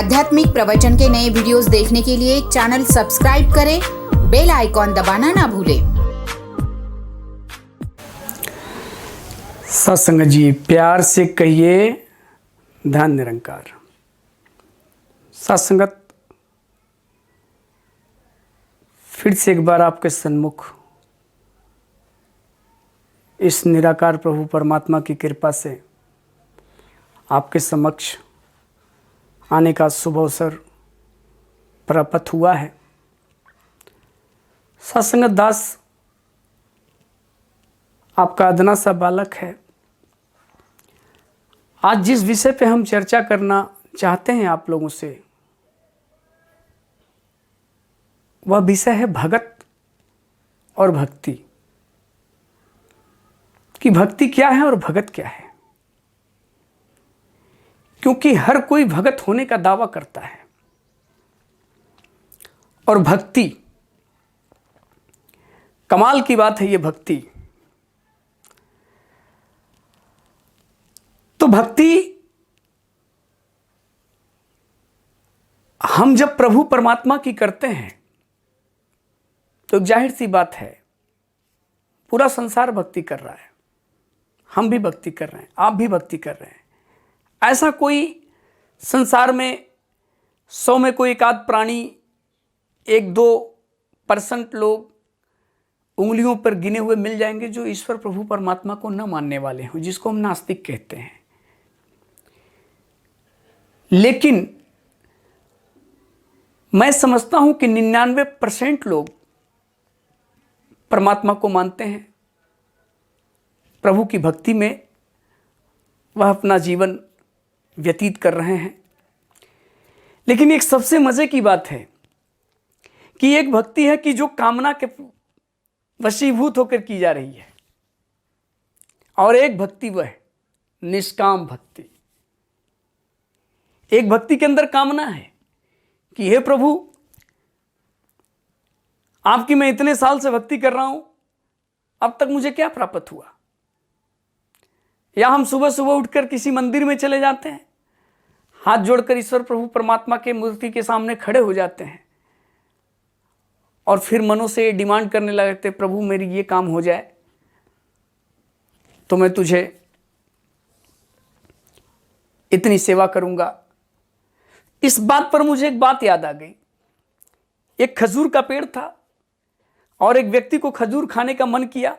आध्यात्मिक प्रवचन के नए वीडियोस देखने के लिए चैनल सब्सक्राइब करें, बेल आइकॉन दबाना ना भूलें। सत्संग जी, प्यार से कहिए ध्यान निरंकार। सत्संगत फिर से एक बार आपके सन्मुख इस निराकार प्रभु परमात्मा की कृपा से आपके समक्ष आने का शुभ अवसर प्राप्त हुआ है। सत्संगत दास आपका अदना सा बालक है। आज जिस विषय पे हम चर्चा करना चाहते हैं आप लोगों से, वह विषय है भगत और भक्ति। कि भक्ति क्या है और भगत क्या है। क्योंकि हर कोई भगत होने का दावा करता है और भक्ति, कमाल की बात है ये भक्ति। तो भक्ति हम जब प्रभु परमात्मा की करते हैं तो जाहिर सी बात है पूरा संसार भक्ति कर रहा है, हम भी भक्ति कर रहे हैं, आप भी भक्ति कर रहे हैं। ऐसा कोई संसार में 100 में कोई एक आध प्राणी, 1-2% लोग उंगलियों पर गिने हुए मिल जाएंगे जो ईश्वर प्रभु परमात्मा को न मानने वाले हों, जिसको हम नास्तिक कहते हैं। लेकिन मैं समझता हूं कि 99% लोग परमात्मा को मानते हैं, प्रभु की भक्ति में वह अपना जीवन व्यतीत कर रहे हैं। लेकिन एक सबसे मजे की बात है कि एक भक्ति है कि जो कामना के वशीभूत होकर की जा रही है, और एक भक्ति वह है निष्काम भक्ति। एक भक्ति के अंदर कामना है कि हे प्रभु, आपकी मैं इतने साल से भक्ति कर रहा हूं, अब तक मुझे क्या प्राप्त हुआ। या हम सुबह सुबह उठकर किसी मंदिर में चले जाते हैं, हाथ जोड़कर ईश्वर प्रभु परमात्मा के मूर्ति के सामने खड़े हो जाते हैं और फिर मनों से डिमांड करने लगते, प्रभु मेरी ये काम हो जाए तो मैं तुझे इतनी सेवा करूंगा। इस बात पर मुझे एक बात याद आ गई। एक खजूर का पेड़ था और एक व्यक्ति को खजूर खाने का मन किया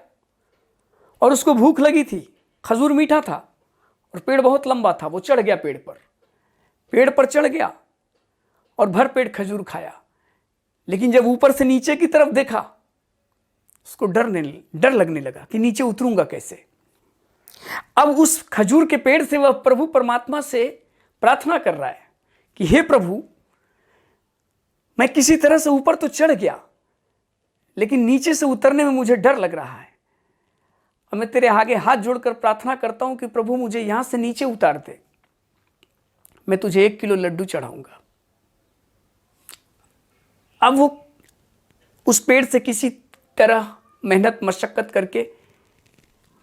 और उसको भूख लगी थी। खजूर मीठा था और पेड़ बहुत लंबा था। वो चढ़ गया पेड़ पर चढ़ गया और भर पेट खजूर खाया। लेकिन जब ऊपर से नीचे की तरफ देखा, उसको डर लगने लगा कि नीचे उतरूंगा कैसे। अब उस खजूर के पेड़ से वह प्रभु परमात्मा से प्रार्थना कर रहा है कि हे प्रभु, मैं किसी तरह से ऊपर तो चढ़ गया, लेकिन नीचे से उतरने में मुझे डर लग रहा है। और मैं तेरे आगे हाथ जोड़कर प्रार्थना करता हूं कि प्रभु मुझे यहां से नीचे उतार दे, मैं तुझे 1 किलो लड्डू चढ़ाऊंगा। अब वो उस पेड़ से किसी तरह मेहनत मशक्कत करके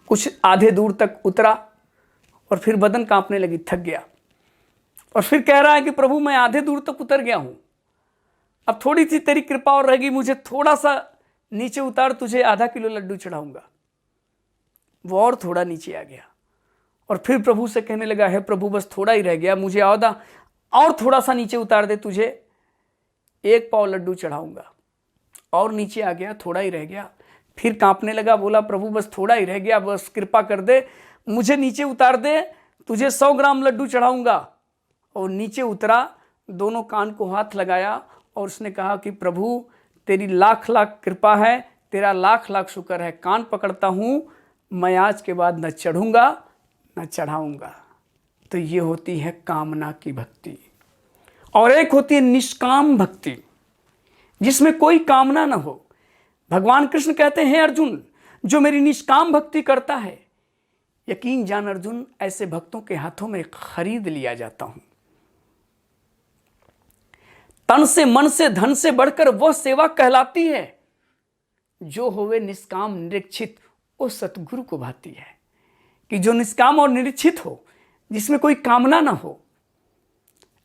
कुछ आधे दूर तक उतरा और फिर बदन कांपने लगी, थक गया। और फिर कह रहा है कि प्रभु मैं आधे दूर तक उतर गया हूं, अब थोड़ी सी तेरी कृपा और रहेगी, मुझे थोड़ा सा नीचे उतार, तुझे आधा किलो लड्डू चढ़ाऊंगा। वो और थोड़ा नीचे आ गया और फिर प्रभु से कहने लगा, है प्रभु बस थोड़ा ही रह गया, मुझे और थोड़ा सा नीचे उतार दे, तुझे 1 पाव लड्डू चढ़ाऊंगा। और नीचे आ गया, थोड़ा ही रह गया। फिर कांपने लगा, बोला प्रभु बस थोड़ा ही रह गया, बस कृपा कर दे, मुझे नीचे उतार दे, तुझे 100 ग्राम लड्डू चढ़ाऊंगा। और नीचे उतरा, दोनों कान को हाथ लगाया और उसने कहा कि प्रभु तेरी लाख लाख कृपा है, तेरा लाख लाख शुक्र है, कान पकड़ता हूं, मैं आज के बाद न चढ़ूंगा न चढ़ाऊंगा। तो ये होती है कामना की भक्ति। और एक होती है निष्काम भक्ति, जिसमें कोई कामना न हो। भगवान कृष्ण कहते हैं, अर्जुन जो मेरी निष्काम भक्ति करता है, यकीन जान अर्जुन, ऐसे भक्तों के हाथों में खरीद लिया जाता हूं। तन से, मन से, धन से बढ़कर वह सेवा कहलाती है जो होवे निष्काम निरीक्षित, वो सतगुरु को भाती है। कि जो निष्काम और निरीक्षित हो, जिसमें कोई कामना ना हो,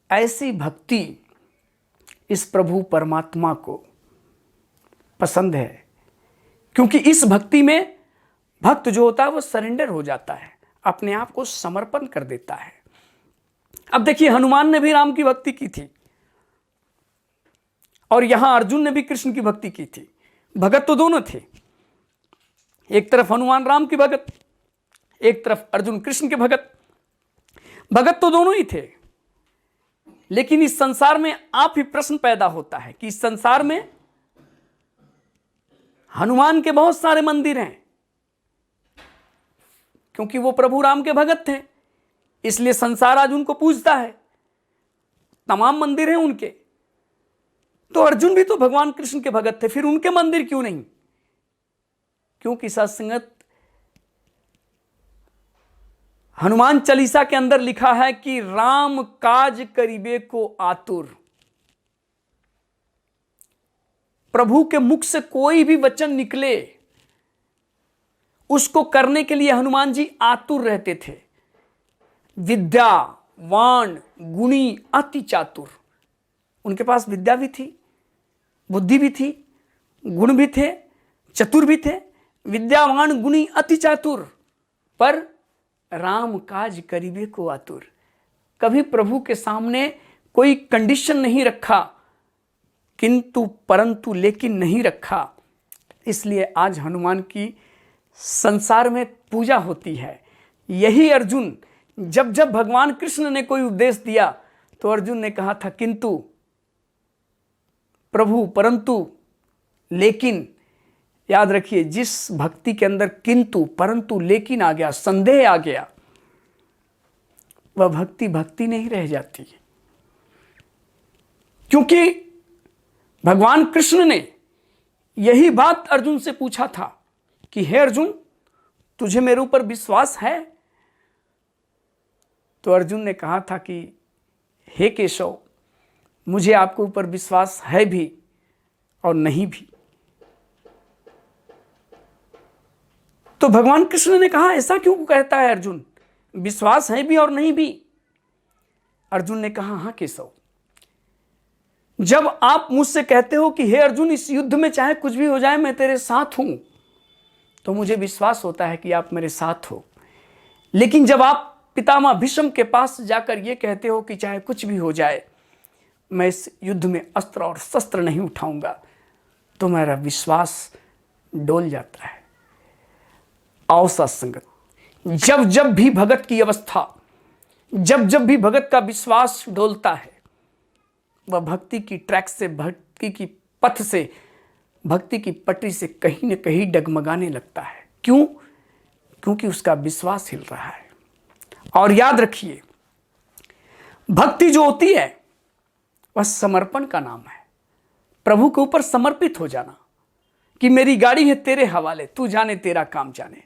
ऐसी भक्ति इस प्रभु परमात्मा को पसंद है, क्योंकि इस भक्ति में भक्त जो होता है वो सरेंडर हो जाता है, अपने आप को समर्पण कर देता है। अब देखिए, हनुमान ने भी राम की भक्ति की थी और यहां अर्जुन ने भी कृष्ण की भक्ति की थी। भगत तो दोनों थे, एक तरफ हनुमान राम की भगत, एक तरफ अर्जुन कृष्ण के भगत। भगत तो दोनों ही थे, लेकिन इस संसार में आप ही प्रश्न पैदा होता है कि इस संसार में हनुमान के बहुत सारे मंदिर हैं, क्योंकि वो प्रभु राम के भगत थे, इसलिए संसार आज उनको पूजता है, तमाम मंदिर हैं उनके। तो अर्जुन भी तो भगवान कृष्ण के भगत थे, फिर उनके मंदिर क्यों नहीं? क्योंकि सत्संगत हनुमान चालीसा के अंदर लिखा है कि राम काज करीबे को आतुर। प्रभु के मुख से कोई भी वचन निकले, उसको करने के लिए हनुमान जी आतुर रहते थे। विद्या वाण गुणी अति चातुर, उनके पास विद्या भी थी, बुद्धि भी थी, गुण भी थे, चतुर भी थे। विद्यावान गुणी अति चातुर, पर राम काज करीबे को आतुर। कभी प्रभु के सामने कोई कंडीशन नहीं रखा, किंतु परंतु लेकिन नहीं रखा। इसलिए आज हनुमान की संसार में पूजा होती है। यही अर्जुन, जब जब भगवान कृष्ण ने कोई उपदेश दिया तो अर्जुन ने कहा था किंतु, प्रभु, परंतु, लेकिन। याद रखिए, जिस भक्ति के अंदर किंतु परंतु लेकिन आ गया, संदेह आ गया, वह भक्ति भक्ति नहीं रह जाती। क्योंकि भगवान कृष्ण ने यही बात अर्जुन से पूछा था कि हे अर्जुन, तुझे मेरे ऊपर विश्वास है? तो अर्जुन ने कहा था कि हे केशव, मुझे आपके ऊपर विश्वास है भी और नहीं भी। तो भगवान कृष्ण ने कहा, ऐसा क्यों कहता है अर्जुन, विश्वास है भी और नहीं भी? अर्जुन ने कहा, हाँ केशव, जब आप मुझसे कहते हो कि हे अर्जुन, इस युद्ध में चाहे कुछ भी हो जाए मैं तेरे साथ हूं, तो मुझे विश्वास होता है कि आप मेरे साथ हो। लेकिन जब आप पितामह भीष्म के पास जाकर ये कहते हो कि चाहे कुछ भी हो जाए मैं इस युद्ध में अस्त्र और शस्त्र नहीं उठाऊंगा, तो मेरा विश्वास डोल जाता है। आओ सत्संगत, जब जब भी भगत की अवस्था, जब जब भी भगत का विश्वास डोलता है, वह भक्ति की ट्रैक से, भक्ति की पथ से, भक्ति की पटरी से कहीं न कहीं डगमगाने लगता है। क्यों? क्योंकि उसका विश्वास हिल रहा है। और याद रखिए, भक्ति जो होती है वह समर्पण का नाम है। प्रभु के ऊपर समर्पित हो जाना कि मेरी गाड़ी है तेरे हवाले, तू जाने तेरा काम जाने।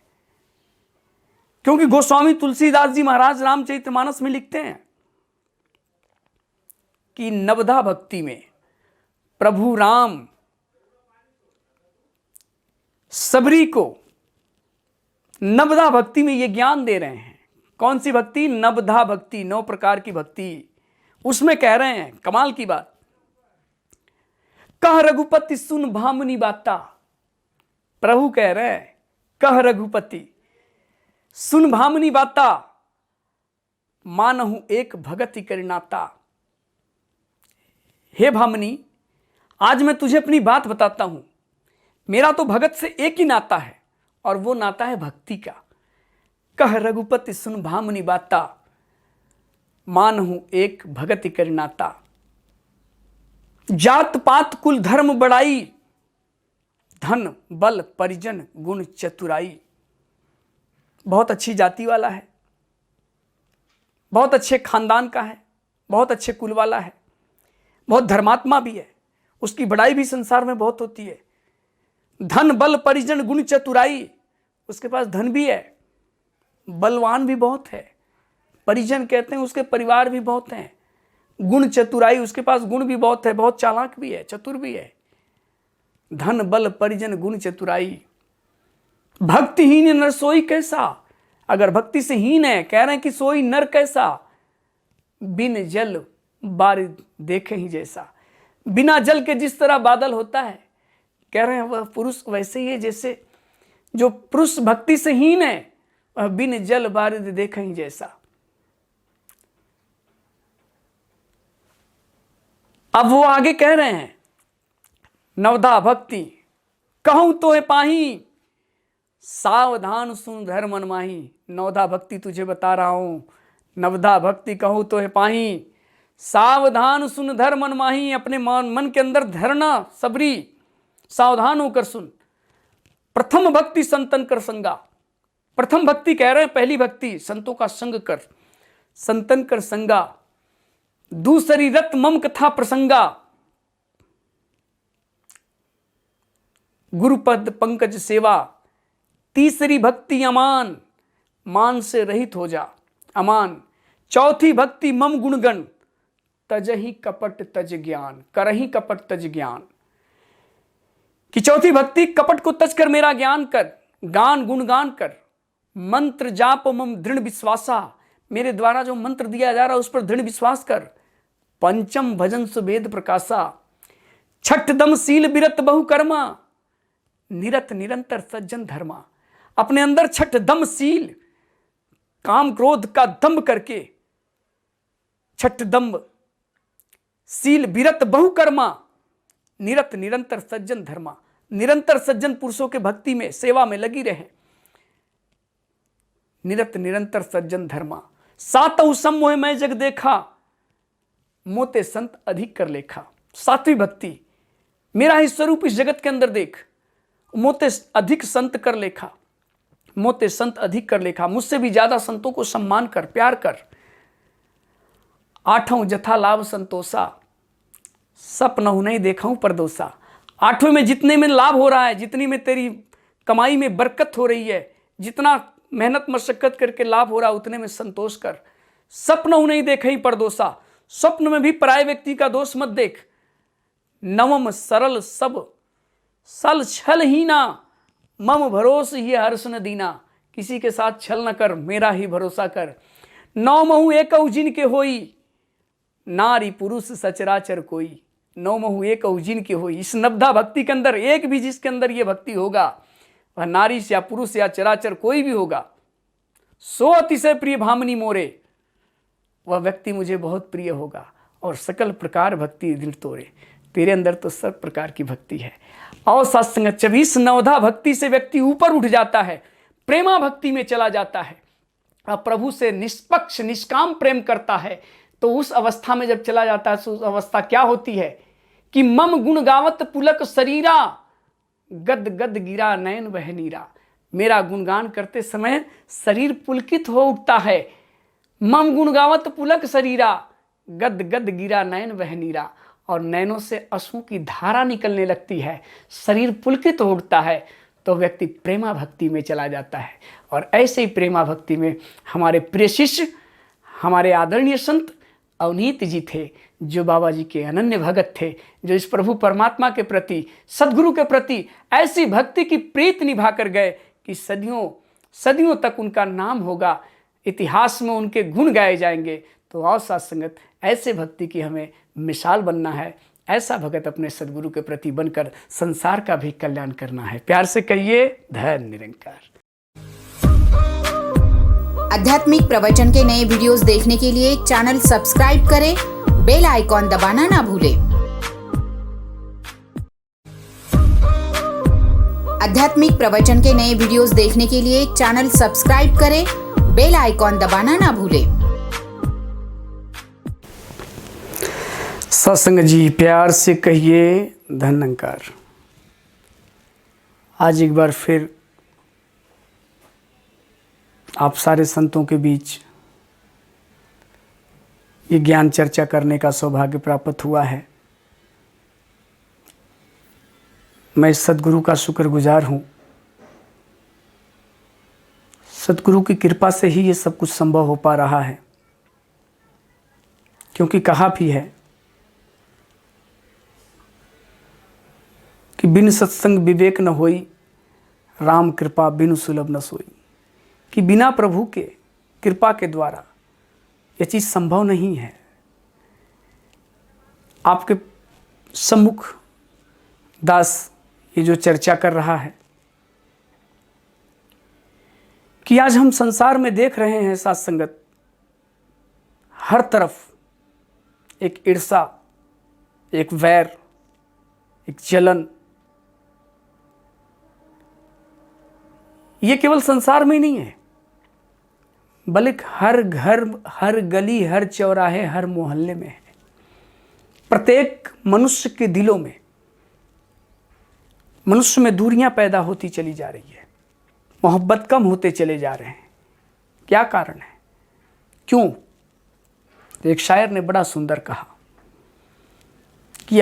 क्योंकि गोस्वामी तुलसीदास जी महाराज रामचरितमानस में लिखते हैं कि नवधा भक्ति में प्रभु राम सबरी को नवधा भक्ति में ये ज्ञान दे रहे हैं। कौन सी भक्ति? नवधा भक्ति, 9 प्रकार की भक्ति। उसमें कह रहे हैं, कमाल की बात, कह रघुपति सुन भामनी बाता। प्रभु कह रहे हैं, कह रघुपति सुन भामनी बाता, मानहु एक भगति करनाता। हे भामनी, आज मैं तुझे अपनी बात बताता हूं। मेरा तो भगत से एक ही नाता है और वो नाता है भक्ति का। कह रघुपति सुन भामनी बाता, मानहु एक भगति करनाता। जात पात कुल धर्म बड़ाई, धन बल परिजन गुण चतुराई। बहुत अच्छी जाति वाला है, बहुत अच्छे खानदान का है, बहुत अच्छे कुल वाला है, बहुत धर्मात्मा भी है, उसकी बड़ाई भी संसार में बहुत होती है। धन बल परिजन गुण चतुराई, उसके पास धन भी है, बलवान भी बहुत है, परिजन कहते हैं उसके परिवार भी बहुत हैं। गुण चतुराई, उसके पास गुण भी बहुत है, बहुत चालाक भी है, चतुर भी है। धन बल परिजन गुण चतुराई। भक्तिहीन नर सोई कैसा, अगर भक्ति से हीन है, कह रहे हैं कि सोई नर कैसा, बिन जल बारिद देखे ही जैसा। बिना जल के जिस तरह बादल होता है, कह रहे हैं वह पुरुष वैसे ही है जैसे जो पुरुष भक्ति से हीन है, वह बिन जल बारिद देखे ही जैसा। अब वो आगे कह रहे हैं, नवधा भक्ति कहूं तो है पाही, सावधान सुन धर्म मन माही। नवधा भक्ति तुझे बता रहा हूं, नवधा भक्ति कहूं तो है पाही, सावधान सुन धर्म मन माही। अपने मन के अंदर धरना सबरी, सावधान होकर सुन। प्रथम भक्ति संतन कर संगा। प्रथम भक्ति कह रहे हैं पहली भक्ति, संतों का संग कर, संतन कर संगा। दूसरी रत मम कथा प्रसंगा, गुरुपद पंकज सेवा। तीसरी भक्ति अमान, मान से रहित हो जा अमान। चौथी भक्ति मम गुणगण, तजहि कपट तज ज्ञान, करहि कपट तज ज्ञान। कि चौथी भक्ति कपट को तज कर मेरा ज्ञान कर, गान गुणगान कर। मंत्र जाप मम दृढ़ विश्वासा, मेरे द्वारा जो मंत्र दिया जा रहा है उस पर दृढ़ विश्वास कर। पंचम भजन सुवेद प्रकाशा, छठ दम शील बिरत बहुकर्मा, निरत निरंतर सज्जन धर्मा। अपने अंदर छठ दम शील, काम क्रोध का दम्भ करके, छठ दम्भ शील बिरत बहुकर्मा, निरत निरंतर सज्जन धर्मा। निरंतर सज्जन पुरुषों के भक्ति में सेवा में लगी रहे। निरत निरंतर सज्जन धर्मा। सातौ समोह मैं जग देखा, मोते संत अधिक कर लेखा। सातवीं भक्ति, मेरा ही स्वरूप इस जगत के अंदर देख, मोते अधिक संत कर लेखा, मोते संत अधिक कर लेखा। मुझसे भी ज्यादा संतों को सम्मान कर, प्यार कर। आठों जथा लाभ संतोषा, सपनहु नहीं देखा परदोसा। आठवें में जितने में लाभ हो रहा है, जितनी में तेरी कमाई में बरकत हो रही है, जितना मेहनत मशक्कत करके लाभ हो रहा है, उतने में संतोष कर। सपनहु नहीं देखा ही परदोसा, स्वप्न में भी पराये व्यक्ति का दोष मत देख। नवम सरल सब सल छल ही ना, मम भरोस ही हर्ष न दीना। किसी के साथ छल न कर, मेरा ही भरोसा कर। नौमहु एकौ जिनके होई, नारी पुरुष सचराचर कोई। नौमहु एकौ जिनके होई, इस नवधा भक्ति के अंदर एक भी जिसके अंदर ये भक्ति होगा, वह नारी या पुरुष या चराचर कोई भी होगा। सो अतिशय प्रिय भामनी मोरे, वह व्यक्ति मुझे बहुत प्रिय होगा। और सकल प्रकार भक्ति दिल तोरे, तेरे अंदर तो सब प्रकार की भक्ति है। और सत्संग 24 नवधा भक्ति से व्यक्ति ऊपर उठ जाता है, प्रेमा भक्ति में चला जाता है और प्रभु से निष्पक्ष निष्काम प्रेम करता है। तो उस अवस्था में जब चला जाता है तो उस अवस्था क्या होती है कि मम गुण गावत पुलक शरीरा, गद गद गिरा नयन वह नीरा। मेरा गुणगान करते समय शरीर पुलकित हो उठता है। मम गुण गावत पुलक शरीरा, गद गद गिरा नयन वह नीरा। और नैनों से अश्रु की धारा निकलने लगती है, शरीर पुलकित हो उठता है। तो व्यक्ति प्रेमा भक्ति में चला जाता है। और ऐसे ही प्रेमा भक्ति में हमारे प्रिय शिष्य, हमारे आदरणीय संत अवनीत जी थे, जो बाबा जी के अनन्य भगत थे, जो इस प्रभु परमात्मा के प्रति, सद्गुरु के प्रति ऐसी भक्ति की प्रीत निभा कर गए कि सदियों सदियों तक उनका नाम होगा, इतिहास में उनके गुण गाए जाएंगे। तो आओ साथ संगत, ऐसे भक्ति की हमें मिसाल बनना है। ऐसा भगत अपने सद्गुरु के प्रति बनकर संसार का भी कल्याण करना है। प्यार से कहिए, धन्य निरंकार। आध्यात्मिक प्रवचन के नए वीडियोस देखने के लिए चैनल सब्सक्राइब करें, बेल आइकॉन दबाना ना भूलें। आध्यात्मिक प्रवचन के नए वीडियोस देखने के लिए चैनल सब्सक्राइब करें, बेल आइकॉन दबाना ना भूलें। सत्संग जी, प्यार से कहिए, धन्यकार। आज एक बार फिर आप सारे संतों के बीच ये ज्ञान चर्चा करने का सौभाग्य प्राप्त हुआ है। मैं सद्गुरु का शुक्रगुजार हूँ। सद्गुरु की कृपा से ही ये सब कुछ संभव हो पा रहा है, क्योंकि कहा भी है कि बिन सत्संग विवेक न होई, राम कृपा बिनु सुलभ न सोई। कि बिना प्रभु के कृपा के द्वारा ये चीज़ संभव नहीं है। आपके सम्मुख दास ये जो चर्चा कर रहा है कि आज हम संसार में देख रहे हैं साथ संगत, हर तरफ एक ईर्षा, एक वैर, एक जलन। ये केवल संसार में ही नहीं है, बल्कि हर घर, हर गली, हर चौराहे, हर मोहल्ले में है। प्रत्येक मनुष्य के दिलों में, मनुष्य में दूरियां पैदा होती चली जा रही है, मोहब्बत कम होते चले जा रहे हैं। क्या कारण है, क्यों? तो एक शायर ने बड़ा सुंदर कहा कि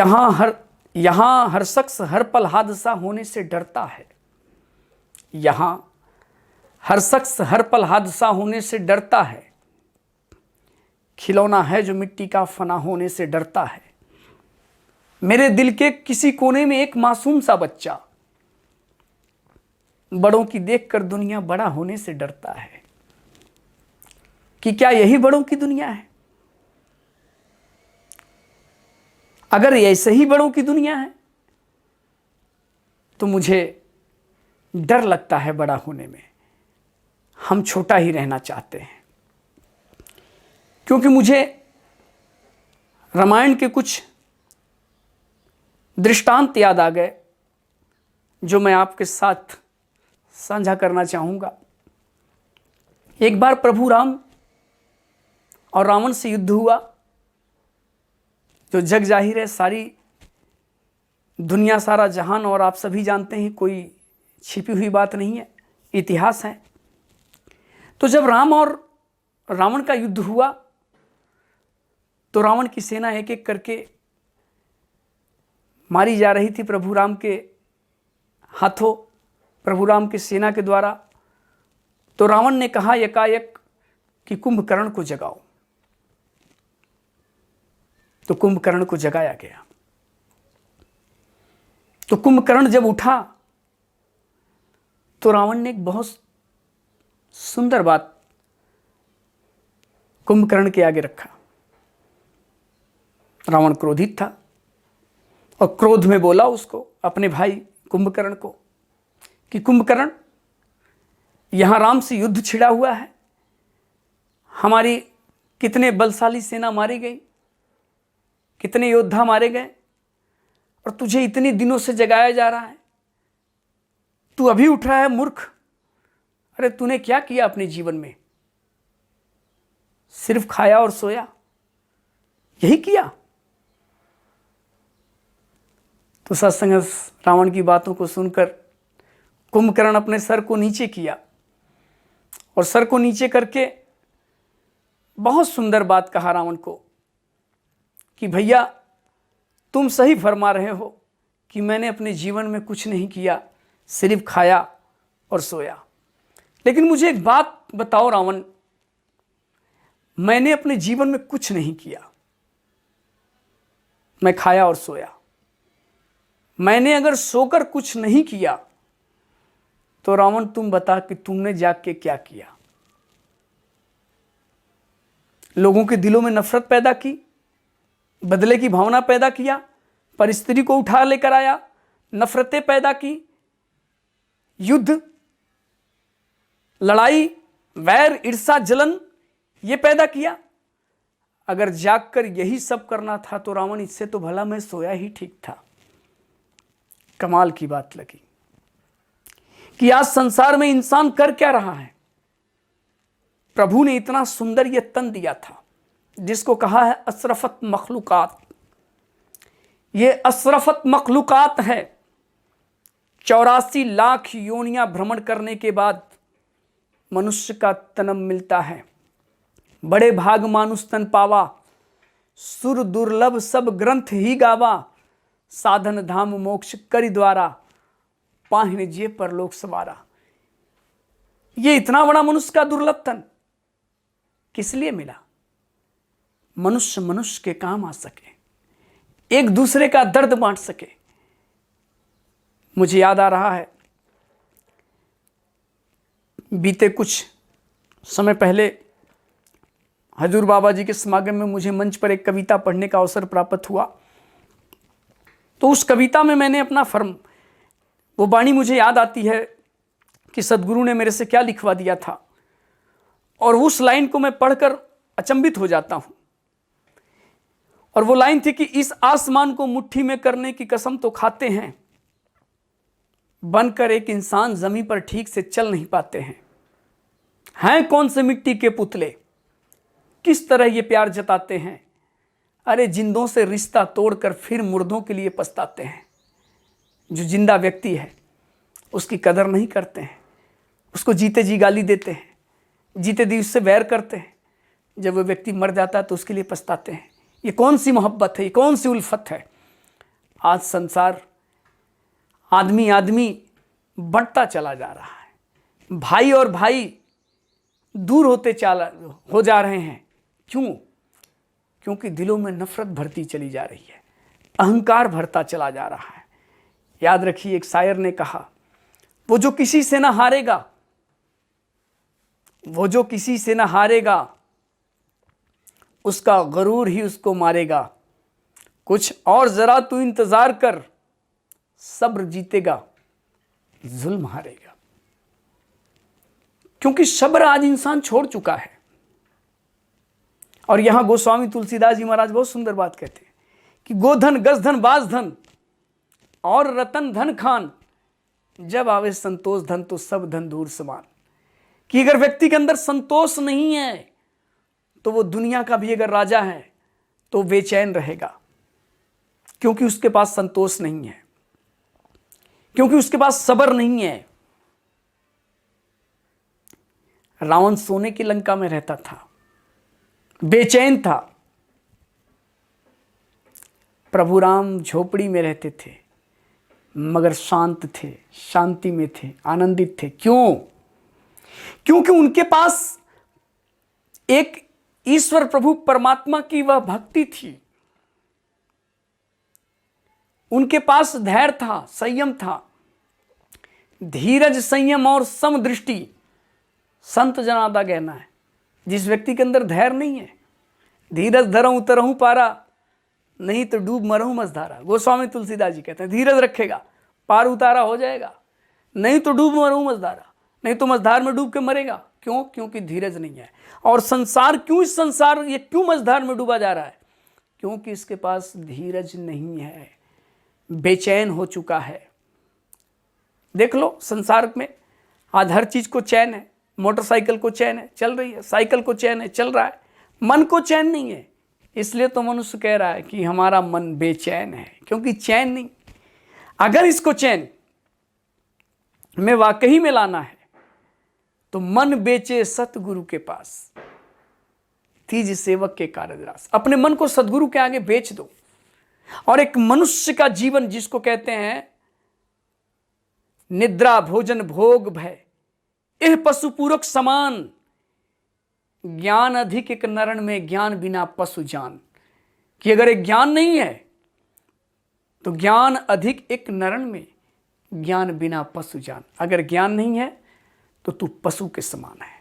यहां हर शख्स हर पल हादसा होने से डरता है। यहां हर शख्स हर पल हादसा होने से डरता है। खिलौना है जो मिट्टी का फना होने से डरता है। मेरे दिल के किसी कोने में एक मासूम सा बच्चा बड़ों की देखकर दुनिया बड़ा होने से डरता है। कि क्या यही बड़ों की दुनिया है? अगर ऐसे ही बड़ों की दुनिया है तो मुझे डर लगता है बड़ा होने में। हम छोटा ही रहना चाहते हैं, क्योंकि मुझे रामायण के कुछ दृष्टांत याद आ गए जो मैं आपके साथ साझा करना चाहूंगा। एक बार प्रभु राम और रावण से युद्ध हुआ, जो जग जाहिर है, सारी दुनिया, सारा जहान, और आप सभी जानते हैं, कोई छिपी हुई बात नहीं है, इतिहास है। तो जब राम और रावण का युद्ध हुआ तो रावण की सेना एक एक करके मारी जा रही थी प्रभु राम के हाथों, प्रभु राम की सेना के द्वारा। तो रावण ने कहा एकाएक कि कुंभकर्ण को जगाओ। तो कुंभकर्ण को जगाया गया। तो कुंभकर्ण जब उठा तो रावण ने एक बहुत सुंदर बात कुंभकर्ण के आगे रखा। रावण क्रोधित था और क्रोध में बोला उसको, अपने भाई कुंभकर्ण को, कि कुंभकर्ण, यहां राम से युद्ध छिड़ा हुआ है, हमारी कितने बलशाली सेना मारी गई, कितने योद्धा मारे गए, और तुझे इतने दिनों से जगाया जा रहा है, तू अभी उठ रहा है मूर्ख। अरे तूने क्या किया अपने जीवन में? सिर्फ खाया और सोया, यही किया? तो सत्संग रावण की बातों को सुनकर कुंभकर्ण अपने सर को नीचे किया और सर को नीचे करके बहुत सुंदर बात कहा रावण को कि भैया तुम सही फरमा रहे हो कि मैंने अपने जीवन में कुछ नहीं किया, सिर्फ खाया और सोया। लेकिन मुझे एक बात बताओ रावण, मैंने अपने जीवन में कुछ नहीं किया, मैं खाया और सोया। मैंने अगर सोकर कुछ नहीं किया तो रावण तुम बता कि तुमने जाग के क्या किया? लोगों के दिलों में नफरत पैदा की, बदले की भावना पैदा किया, परिस्थिति को उठा लेकर आया, नफरतें पैदा की, युद्ध, लड़ाई, वैर, ईर्षा, जलन ये पैदा किया। अगर जागकर यही सब करना था तो रावण, इससे तो भला मैं सोया ही ठीक था। कमाल की बात लगी कि आज संसार में इंसान कर क्या रहा है। प्रभु ने इतना सुंदर ये तन दिया था जिसको कहा है अशरफत मखलूकात। ये अशरफत मखलूकात है। 84 लाख योनियां भ्रमण करने के बाद मनुष्य का तनम मिलता है। बड़े भाग मानुष तन पावा, सुर दुर्लभ सब ग्रंथ ही गावा, साधन धाम मोक्ष करि द्वारा, पाहिन जे परलोक सवारा। ये इतना बड़ा मनुष्य का दुर्लभ तन किस लिए मिला? मनुष्य मनुष्य के काम आ सके, एक दूसरे का दर्द बांट सके। मुझे याद आ रहा है, बीते कुछ समय पहले हजूर बाबा जी के समागम में मुझे मंच पर एक कविता पढ़ने का अवसर प्राप्त हुआ। तो उस कविता में मैंने अपना फर्म, वो वाणी मुझे याद आती है कि सदगुरु ने मेरे से क्या लिखवा दिया था, और उस लाइन को मैं पढ़कर अचंभित हो जाता हूं। और वो लाइन थी कि इस आसमान को मुट्ठी में करने की कसम तो खाते हैं, बनकर एक इंसान जमीन पर ठीक से चल नहीं पाते हैं कौन से मिट्टी के पुतले, किस तरह ये प्यार जताते हैं, अरे जिंदों से रिश्ता तोड़कर फिर मुर्दों के लिए पछताते हैं। जो जिंदा व्यक्ति है उसकी कदर नहीं करते हैं, उसको जीते जी गाली देते हैं, जीते जी उससे वैर करते हैं, जब वो व्यक्ति मर जाता है तो उसके लिए पछताते हैं। ये कौन सी मोहब्बत है, ये कौन सी उल्फत है। आज संसार आदमी आदमी बढ़ता चला जा रहा है, भाई और भाई दूर हो जा रहे हैं। क्यों? क्योंकि दिलों में नफरत भरती चली जा रही है, अहंकार भरता चला जा रहा है। याद रखिए, एक शायर ने कहा, वो जो किसी से ना हारेगा, वो जो किसी से ना हारेगा, उसका गरूर ही उसको मारेगा। कुछ और जरा तू इंतजार कर, सब्र जीतेगा, जुल्म हारेगा। क्योंकि सब्र आज इंसान छोड़ चुका है। और यहां गोस्वामी तुलसीदास जी महाराज बहुत सुंदर बात कहते हैं कि गोधन गजधन बाजधन और रतन धन खान, जब आवे संतोष धन तो सब धन दूर समान। कि अगर व्यक्ति के अंदर संतोष नहीं है तो वो दुनिया का भी अगर राजा है तो बेचैन रहेगा, क्योंकि उसके पास संतोष नहीं है, क्योंकि उसके पास सब्र नहीं है। रावण सोने की लंका में रहता था, बेचैन था। प्रभु राम झोपड़ी में रहते थे, मगर शांत थे, शांति में थे, आनंदित थे। क्यों? क्योंकि उनके पास एक ईश्वर प्रभु परमात्मा की वह भक्ति थी, उनके पास धैर्य था, संयम था। धीरज, संयम और समदृष्टि संत जनादा कहना है। जिस व्यक्ति के अंदर धैर्य नहीं है, धीरज धरऊं उतरहूं पारा, नहीं तो डूब मरहूं मझधारा। गोस्वामी तुलसीदास जी कहते हैं धीरज रखेगा पार उतारा हो जाएगा, नहीं तो डूब मरहूं मझधारा, नहीं तो मझधार में डूब के मरेगा। क्यों? क्योंकि धीरज नहीं है। और संसार क्यों, इस संसार ये क्यों मझधार में डूबा जा रहा है? क्योंकि इसके पास धीरज नहीं है, बेचैन हो चुका है। देख लो, संसार में आज हर चीज को चैन है। मोटरसाइकिल को चैन है, चल रही है, साइकिल को चैन है, चल रहा है, मन को चैन नहीं है। इसलिए तो मनुष्य कह रहा है कि हमारा मन बेचैन है, क्योंकि चैन नहीं। अगर इसको चैन में वाकई में लाना है तो मन बेचे सतगुरु के पास, तीज सेवक के कार्यरास। अपने मन को सतगुरु के आगे बेच दो। और एक मनुष्य का जीवन जिसको कहते हैं निद्रा भोजन भोग भय, यह पशुपूरक समान, ज्ञान अधिक एक नरण में, ज्ञान बिना पशु जान। कि अगर एक ज्ञान नहीं है तो ज्ञान अधिक एक नरण में, ज्ञान बिना पशु जान। अगर ज्ञान नहीं है तो तू पशु के समान है।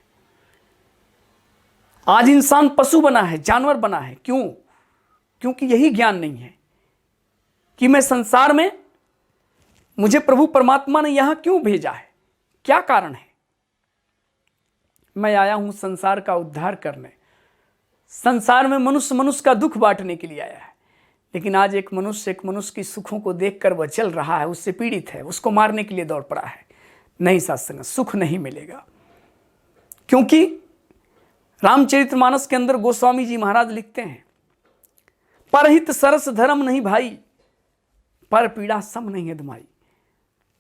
आज इंसान पशु बना है, जानवर बना है। क्यों? क्योंकि यही ज्ञान नहीं है कि मैं संसार में, मुझे प्रभु परमात्मा ने यहां क्यों भेजा है, क्या कारण है। मैं आया हूं संसार का उद्धार करने। संसार में मनुष्य का दुख बांटने के लिए आया है। लेकिन आज एक मनुष्य की सुखों को देखकर वह जल रहा है, उससे पीड़ित है, उसको मारने के लिए दौड़ पड़ा है। नहीं सत्संग, सुख नहीं मिलेगा। क्योंकि रामचरितमानस के अंदर गोस्वामी जी महाराज लिखते हैं, परहित सरस धर्म नहीं भाई, पर पीड़ा सम नहीं अधमाई।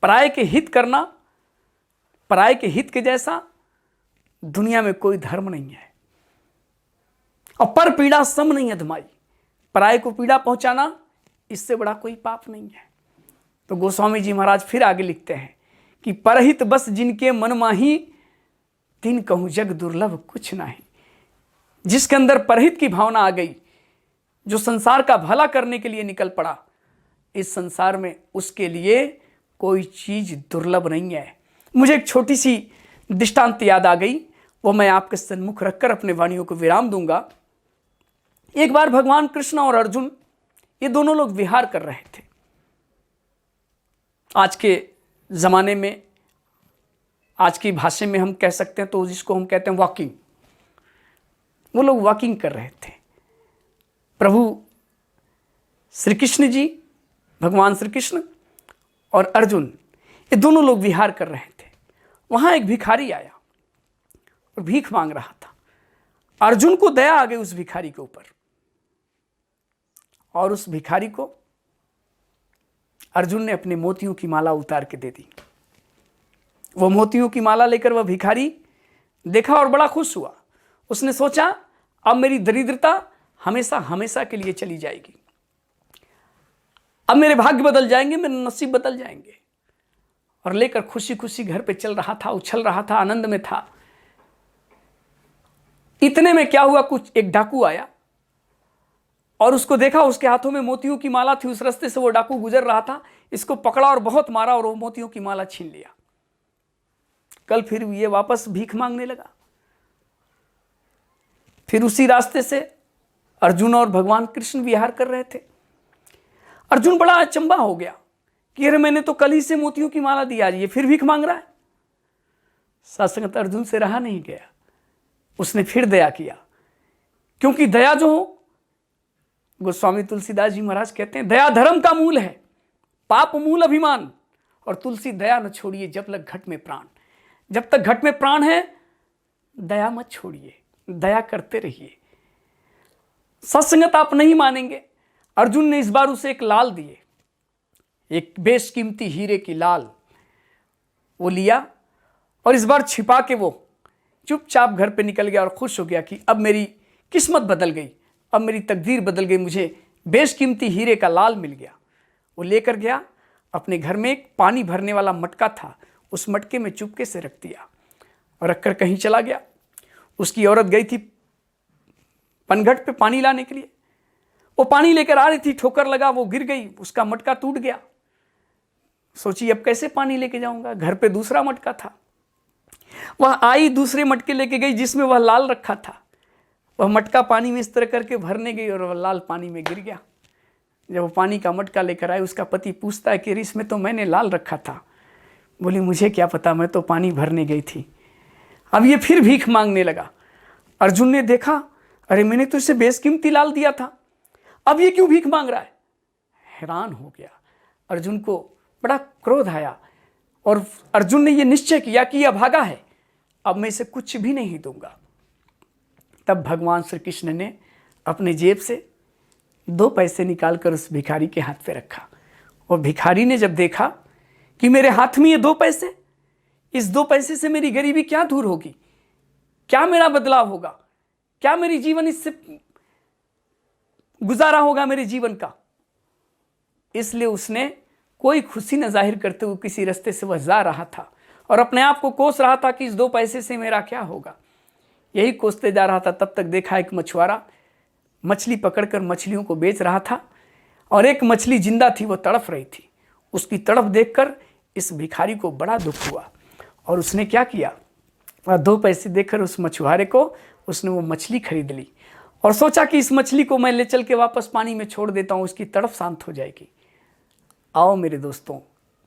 पराये के हित करना, पराये के हित के जैसा दुनिया में कोई धर्म नहीं है। और पर पीड़ा सम नहीं अधमाई, पराये को पीड़ा पहुंचाना, इससे बड़ा कोई पाप नहीं है। तो गोस्वामी जी महाराज फिर आगे लिखते हैं कि परहित बस जिनके मन माही, तिन कहूं जग दुर्लभ कुछ नहीं। जिसके अंदर परहित की भावना आ गई, जो संसार का भला करने के लिए निकल पड़ा, इस संसार में उसके लिए कोई चीज दुर्लभ नहीं है। मुझे एक छोटी सी दृष्टांत याद आ गई, वो मैं आपके सन्मुख रखकर अपने वाणियों को विराम दूंगा। एक बार भगवान कृष्ण और अर्जुन, ये दोनों लोग विहार कर रहे थे। आज के ज़माने में, आज की भाषा में हम कह सकते हैं तो जिसको हम कहते हैं वॉकिंग, वो लोग वॉकिंग कर रहे थे। प्रभु श्री कृष्ण जी, भगवान श्री कृष्ण और अर्जुन, ये दोनों लोग विहार कर रहे थे। वहाँ एक भिखारी आया और भीख मांग रहा था। अर्जुन को दया आ गई उस भिखारी के ऊपर, और उस भिखारी को अर्जुन ने अपने मोतियों की माला उतार के दे दी। वो मोतियों की माला लेकर वह भिखारी देखा और बड़ा खुश हुआ। उसने सोचा अब मेरी दरिद्रता हमेशा हमेशा के लिए चली जाएगी, अब मेरे भाग्य बदल जाएंगे, मेरे नसीब बदल जाएंगे। और लेकर खुशी खुशी घर पे चल रहा था, उछल रहा था, आनंद में था। इतने में क्या हुआ, कुछ एक डाकू आया और उसको देखा, उसके हाथों में मोतियों की माला थी। उस रास्ते से वो डाकू गुजर रहा था, इसको पकड़ा और बहुत मारा और वो मोतियों की माला छीन लिया। कल फिर ये वापस भीख मांगने लगा। फिर उसी रास्ते से अर्जुन और भगवान कृष्ण विहार कर रहे थे। अर्जुन बड़ा अचंभा हो गया कि अरे मैंने तो कल ही से मोतियों की माला दी, आज ये फिर भीख मांग रहा है। साथ अर्जुन से रहा नहीं गया, उसने फिर दया किया। क्योंकि दया जो हो, गोस्वामी तुलसीदास जी महाराज कहते हैं, दया धर्म का मूल है, पाप मूल अभिमान, और तुलसी दया न छोड़िए जब लग घट में प्राण। जब तक घट में प्राण है दया मत छोड़िए, दया करते रहिए। सत्संगत आप नहीं मानेंगे, अर्जुन ने इस बार उसे एक लाल दिए, एक बेशकीमती हीरे की लाल वो लिया, और इस बार छिपा के वो चुपचाप घर पे निकल गया और खुश हो गया कि अब मेरी किस्मत बदल गई, अब मेरी तकदीर बदल गई, मुझे बेशकीमती हीरे का लाल मिल गया। वो लेकर गया अपने घर में, एक पानी भरने वाला मटका था, उस मटके में चुपके से रख दिया और रखकर कहीं चला गया। उसकी औरत गई थी पनघट पे पानी लाने के लिए, वो पानी लेकर आ रही थी, ठोकर लगा, वो गिर गई, उसका मटका टूट गया। सोची अब कैसे पानी लेके जाऊंगा, घर पे दूसरा मटका था। वह आई, दूसरे मटके लेके गई जिसमें वह लाल रखा था। वह मटका पानी में इस तरह करके भरने गई और वह लाल पानी में गिर गया। जब वो पानी का मटका लेकर आए, उसका पति पूछता है कि इसमें तो मैंने लाल रखा था। बोली मुझे क्या पता, मैं तो पानी भरने गई थी। अब ये फिर भीख मांगने लगा। अर्जुन ने देखा, अरे मैंने तो इसे बेशकीमती लाल दिया था, अब ये क्यों भीख मांग रहा है। हैरान हो गया, अर्जुन को बड़ा क्रोध आया और अर्जुन ने यह निश्चय किया कि यह अभागा है, अब मैं इसे कुछ भी नहीं दूंगा। तब भगवान श्री कृष्ण ने अपने जेब से 2 पैसे निकालकर उस भिखारी के हाथ पे रखा, और भिखारी ने जब देखा कि मेरे हाथ में ये 2 पैसे, इस 2 पैसे से मेरी गरीबी क्या दूर होगी, क्या मेरा बदलाव होगा, क्या मेरी जीवन इससे गुजारा होगा मेरे जीवन का। इसलिए उसने कोई खुशी न जाहिर करते हुए किसी रास्ते से वह जा रहा था और अपने आप को कोस रहा था कि इस 2 पैसे से मेरा क्या होगा। यही कोसते जा रहा था, तब तक देखा एक मछुआरा मछली पकड़कर मछलियों को बेच रहा था, और एक मछली जिंदा थी, वो तड़फ रही थी। उसकी तड़फ देखकर इस भिखारी को बड़ा दुख हुआ, और उसने क्या किया, वह 2 पैसे देकर उस मछुआरे को उसने वो मछली खरीद ली और सोचा कि इस मछली को मैं ले चल के वापस पानी में छोड़ देता हूँ, उसकी तड़फ शांत हो जाएगी। आओ मेरे दोस्तों,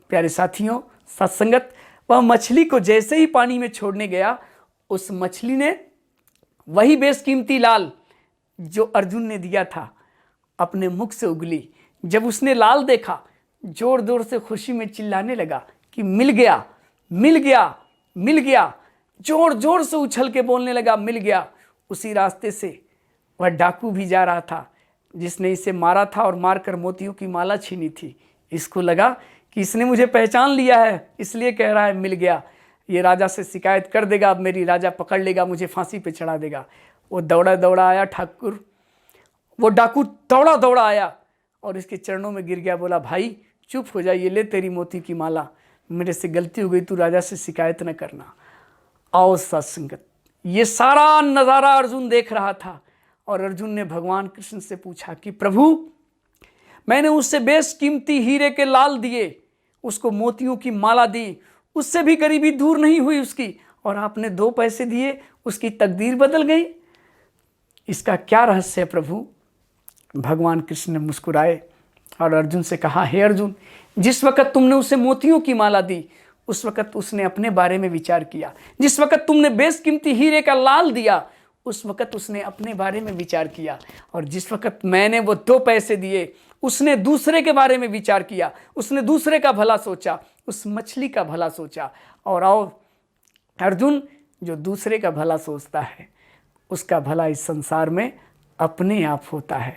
प्यारे साथियों, सत्संगत, वह मछली को जैसे ही पानी में छोड़ने गया, उस मछली ने वही बेशकीमती लाल जो अर्जुन ने दिया था अपने मुख से उगली। जब उसने लाल देखा, जोर जोर से खुशी में चिल्लाने लगा कि मिल गया, मिल गया, मिल गया। जोर जोर से उछल के बोलने लगा, मिल गया। उसी रास्ते से वह डाकू भी जा रहा था जिसने इसे मारा था और मारकर मोतियों की माला छीनी थी। इसको लगा कि इसने मुझे पहचान लिया है, इसलिए कह रहा है मिल गया, ये राजा से शिकायत कर देगा, अब मेरी राजा पकड़ लेगा, मुझे फांसी पे चढ़ा देगा। वो दौड़ा दौड़ा आया ठाकुर, वो डाकू दौड़ा दौड़ा आया और इसके चरणों में गिर गया, बोला भाई चुप हो जा, ये ले तेरी मोती की माला, मेरे से गलती हो गई, तू राजा से शिकायत न करना। आओ सत्संगत, ये सारा नज़ारा अर्जुन देख रहा था, और अर्जुन ने भगवान कृष्ण से पूछा कि प्रभु, मैंने उससे बेशकीमती हीरे के लाल दिए, उसको मोतियों की माला दी, उससे भी गरीबी दूर नहीं हुई उसकी, और आपने 2 पैसे दिए, उसकी तकदीर बदल गई। इसका क्या रहस्य है प्रभु। भगवान कृष्ण ने मुस्कुराए और अर्जुन से कहा, हे अर्जुन, जिस वक्त तुमने उसे मोतियों की माला दी, उस वक्त उसने अपने बारे में विचार किया। जिस वक्त तुमने बेशकीमती हीरे का लाल दिया, उस वक्त उसने अपने बारे में विचार किया। और जिस वक्त मैंने वो 2 पैसे दिए, उसने दूसरे के बारे में विचार किया, उसने दूसरे का भला सोचा, उस मछली का भला सोचा। और आओ अर्जुन, जो दूसरे का भला सोचता है उसका भला इस संसार में अपने आप होता है।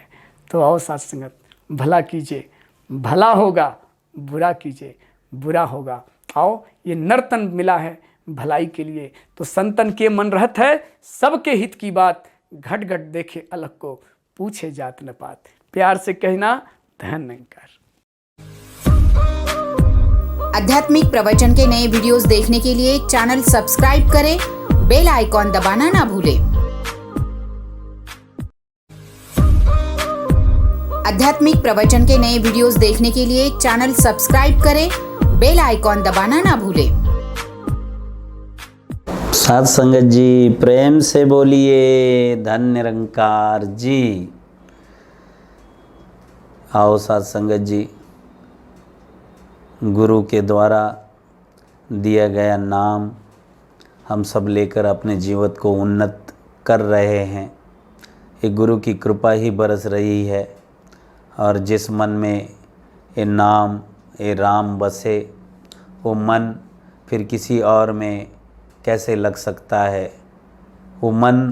तो आओ साथ संगत, भला कीजिए, भला होगा, बुरा कीजिए, बुरा होगा। आओ, ये नर्तन मिला है भलाई के लिए, तो संतन के मन रहत है सबके हित की बात। घट घट देखे अलग को, पूछे जात न पात। प्यार से कहना, धन्यवाद। आध्यात्मिक प्रवचन के नए वीडियोस देखने के लिए चैनल सब्सक्राइब करें, बेल आइकॉन दबाना ना भूलें। आध्यात्मिक प्रवचन के नए वीडियोस देखने के लिए चैनल सब्सक्राइब करें, बेल आइकॉन दबाना ना भूलें। साध संगत जी प्रेम से बोलिए धन निरंकार जी। आओ साध संगत जी, गुरु के द्वारा दिया गया नाम हम सब लेकर अपने जीवन को उन्नत कर रहे हैं। ये गुरु की कृपा ही बरस रही है। और जिस मन में ये नाम, ये राम बसे, वो मन फिर किसी और में कैसे लग सकता है। वो मन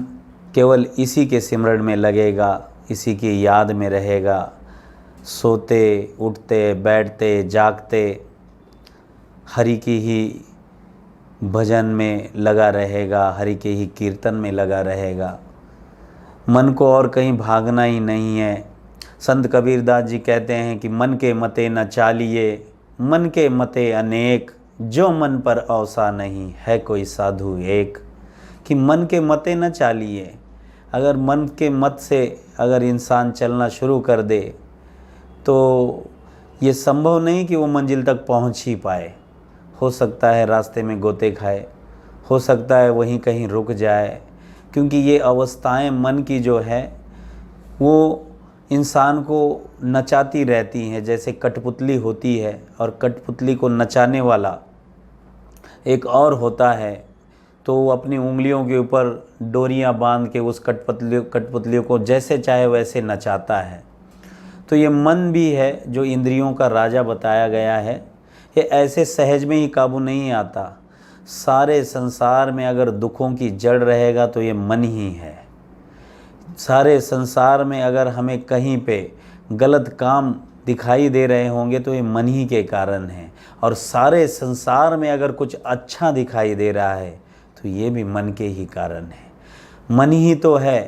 केवल इसी के सिमरण में लगेगा, इसी की याद में रहेगा। सोते उठते बैठते जागते हरि की ही भजन में लगा रहेगा, हरि के ही कीर्तन में लगा रहेगा। मन को और कहीं भागना ही नहीं है। संत कबीरदास जी कहते हैं कि मन के मते न चालिए, मन के मते अनेक, जो मन पर औसा नहीं है कोई साधु एक। कि मन के मते न चालिए, अगर मन के मत से अगर इंसान चलना शुरू कर दे तो ये संभव नहीं कि वो मंजिल तक पहुंच ही पाए। हो सकता है रास्ते में गोते खाए, हो सकता है वहीं कहीं रुक जाए, क्योंकि ये अवस्थाएं मन की जो है वो इंसान को नचाती रहती हैं। जैसे कठपुतली होती है और कठपुतली को नचाने वाला एक और होता है, तो वो अपनी उंगलियों के ऊपर डोरियां बांध के उस कठपुतलियों को जैसे चाहे वैसे नचाता है। तो ये मन भी है जो इंद्रियों का राजा बताया गया है। ये ऐसे सहज में ही काबू नहीं आता। सारे संसार में अगर दुखों की जड़ रहेगा तो ये मन ही है। सारे संसार में अगर हमें कहीं पे गलत काम दिखाई दे रहे होंगे तो ये मन ही के कारण है। और सारे संसार में अगर कुछ अच्छा दिखाई दे रहा है तो ये भी मन के ही कारण है। मन ही तो है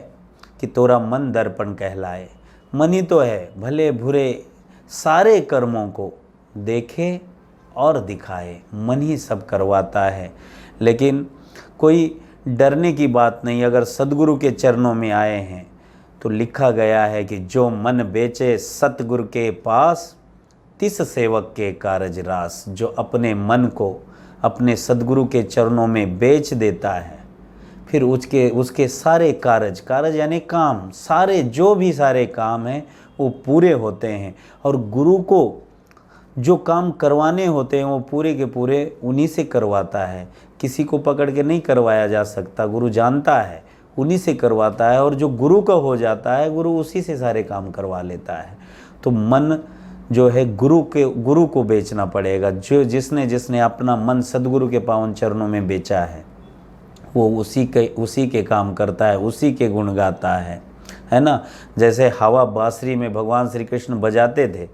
कि तोरा मन दर्पण कहलाए। मन ही तो है भले बुरे सारे कर्मों को देखे और दिखाए। मन ही सब करवाता है। लेकिन कोई डरने की बात नहीं। अगर सद्गुरु के चरणों में आए हैं तो लिखा गया है कि जो मन बेचे सतगुरु के पास, तिस सेवक के कारज रास। जो अपने मन को अपने सद्गुरु के चरणों में बेच देता है, फिर उसके सारे कारज यानी काम, सारे जो भी सारे काम हैं वो पूरे होते हैं। और गुरु को जो काम करवाने होते हैं वो पूरे के पूरे उन्हीं से करवाता है। किसी को पकड़ के नहीं करवाया जा सकता। गुरु जानता है, उन्हीं से करवाता है। और जो गुरु का हो जाता है, गुरु उसी से सारे काम करवा लेता है। तो मन जो है गुरु को बेचना पड़ेगा। जो जिसने अपना मन सद्गुरु के पावन चरणों में बेचा है वो उसी के काम करता है, उसी के गुण गाता है ना। जैसे हवा बांसुरी में भगवान श्री कृष्ण बजाते थे,